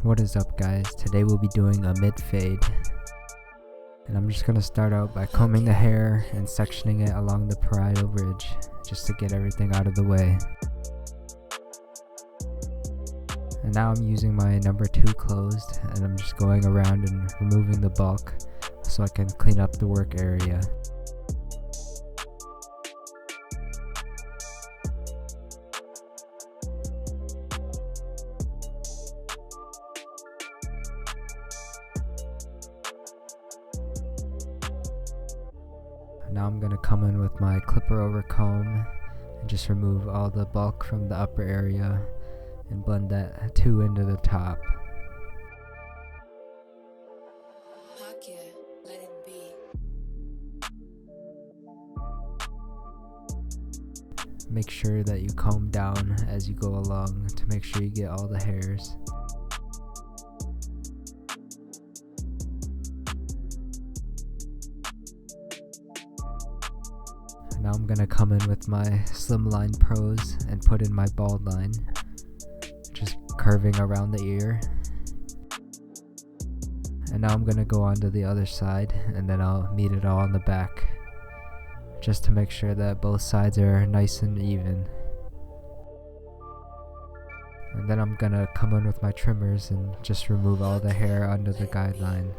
What is up, guys? Today we'll be doing a mid fade, and I'm just going to start out by combing the hair and sectioning it along the parietal ridge just to get everything out of the way. And now I'm using my number 2 closed, and I'm just going around and removing the bulk so I can clean up the work area. Now I'm going to come in with my clipper over comb and just remove all the bulk from the upper area and blend that 2 into the top. Haake, let it be. Make sure that you comb down as you go along to make sure you get all the hairs. Now I'm going to come in with my Slimline Pros and put in my bald line, just curving around the ear. And now I'm going to go on to the other side, and then I'll meet it all on the back, just to make sure that both sides are nice and even. And then I'm going to come in with my trimmers and just remove all the hair under the guideline.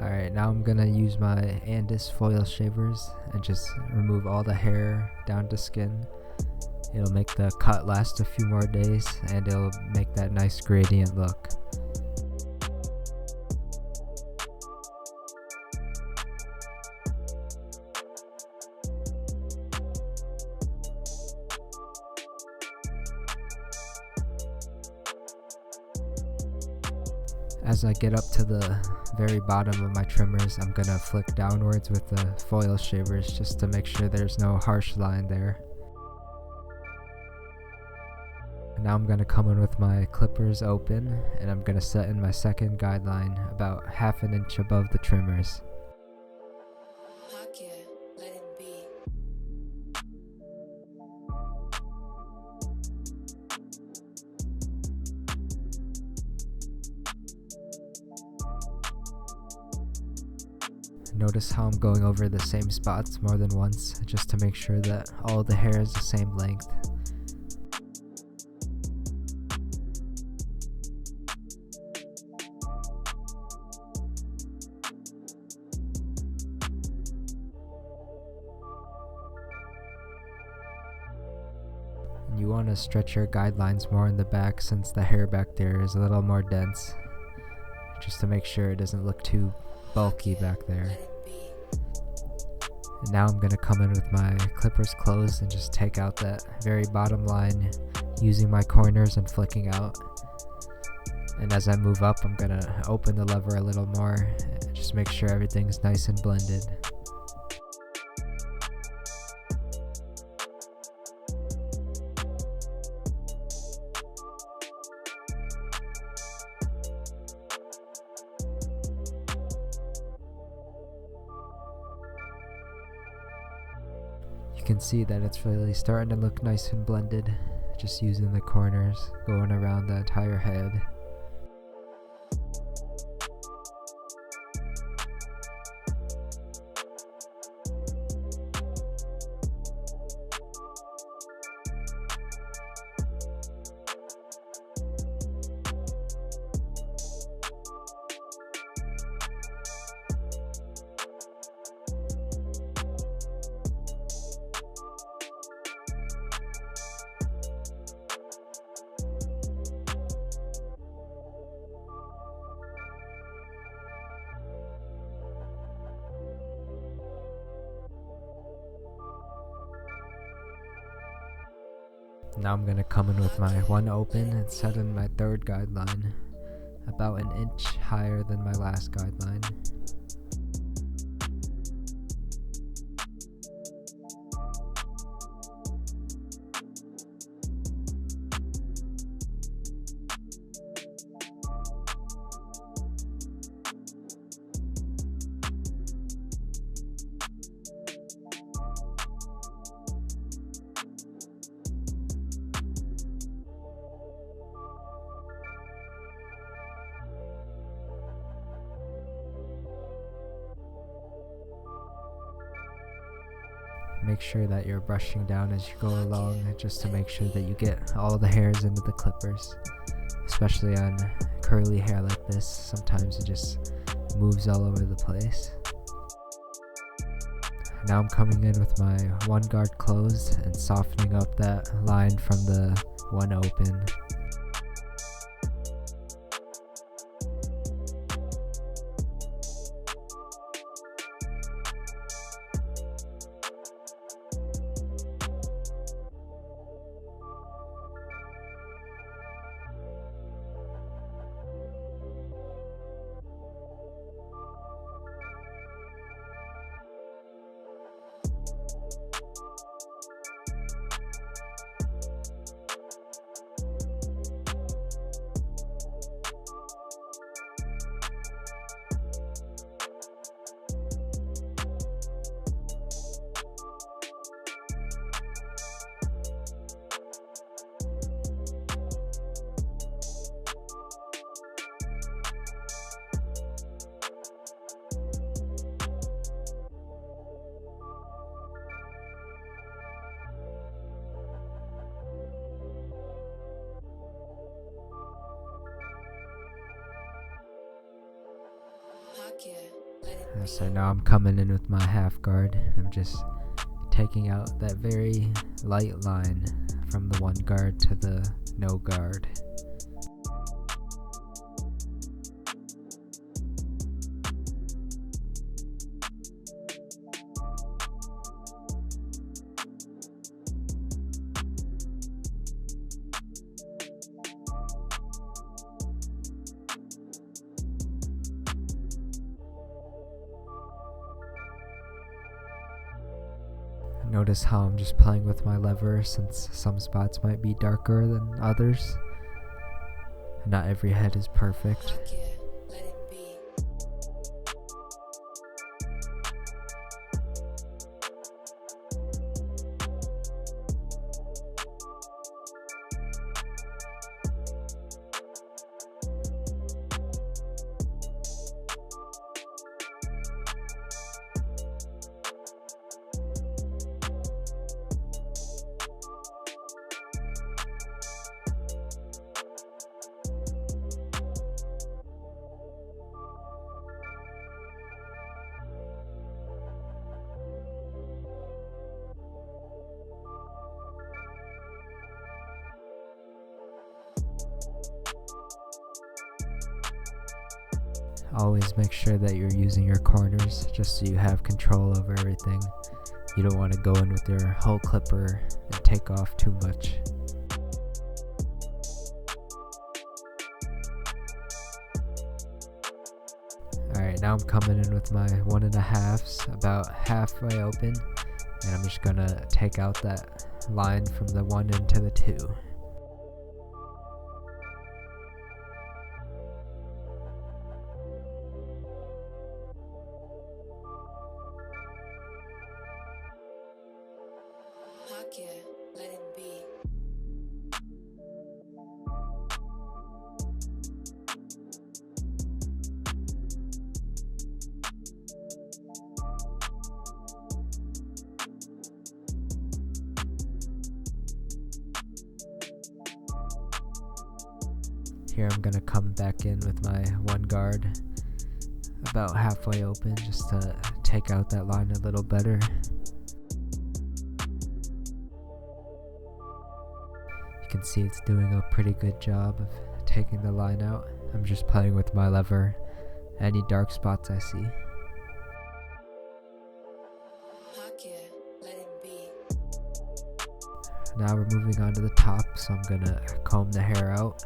Alright, now I'm gonna use my Andis foil shavers and just remove all the hair down to skin. It'll make the cut last a few more days, and it'll make that nice gradient look. As I get up to the very bottom of my trimmers, I'm gonna flick downwards with the foil shavers just to make sure there's no harsh line there. Now I'm gonna come in with my clippers open, and I'm gonna set in my second guideline about half an inch above the trimmers. Haake, let it be. Notice how I'm going over the same spots more than once, just to make sure that all the hair is the same length. You want to stretch your guidelines more in the back, since the hair back there is a little more dense, just to make sure it doesn't look too bulky back there. And now I'm going to come in with my clippers closed and just take out that very bottom line using my corners and flicking out. And as I move up, I'm going to open the lever a little more, just make sure everything's nice and blended. You can see that it's really starting to look nice and blended, just using the corners going around the entire head. Now I'm going to come in with my one open and set in my third guideline, about an inch higher than my last guideline. Make sure that you're brushing down as you go along, just to make sure that you get all the hairs into the clippers, especially on curly hair like this. Sometimes it just moves all over the place. Now I'm coming in with my one guard closed and softening up that line from the one open. Haake, let it be. So now I'm coming in with my half guard. I'm just taking out that very light line from the one guard to the no guard. Notice how I'm just playing with my lever, since some spots might be darker than others. Not every head is perfect. Haake, let it be. Always make sure that you're using your corners, just so you have control over everything. You don't want to go in with your whole clipper and take off too much. Alright, now I'm coming in with my 1.5s, about halfway open, and I'm just gonna take out that line from the 1 into the 2. Haake, let it be. Here I'm gonna come back in with my one guard about halfway open, just to take out that line a little better. You can see it's doing a pretty good job of taking the line out. I'm just playing with my lever, any dark spots I see. Haake, let it be. Now we're moving on to the top, so I'm gonna comb the hair out.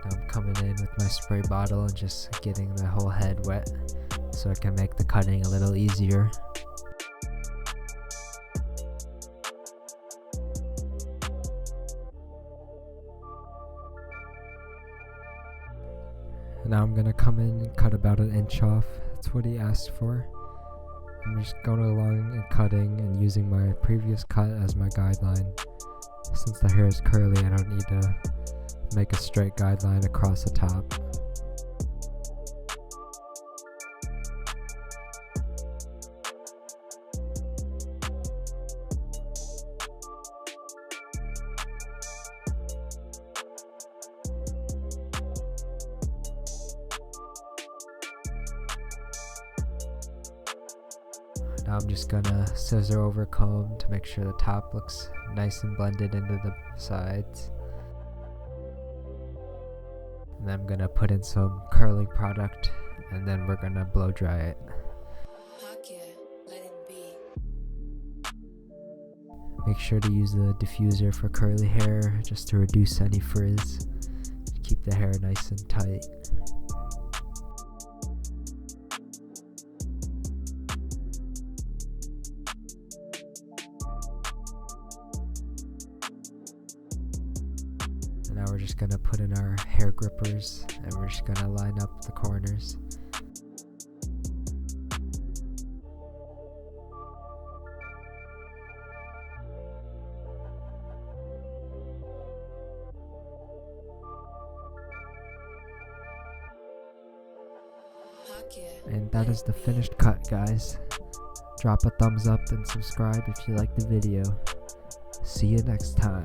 Now I'm coming in with my spray bottle and just getting the whole head wet so I can make the cutting a little easier. Now I'm gonna come in and cut about an inch off. That's what he asked for. I'm just going along and cutting and using my previous cut as my guideline. Since the hair is curly, I don't need to make a straight guideline across the top. Now I'm just gonna scissor over comb to make sure the top looks nice and blended into the sides. And then I'm gonna put in some curling product and then we're gonna blow dry it. Haake, let it be. Make sure to use the diffuser for curly hair just to reduce any frizz. Keep the hair nice and tight. Now we're just gonna put in our hair grippers and we're just gonna line up the corners. Haake, And that is the finished cut, guys. Drop a thumbs up and subscribe if you like the video. See you next time.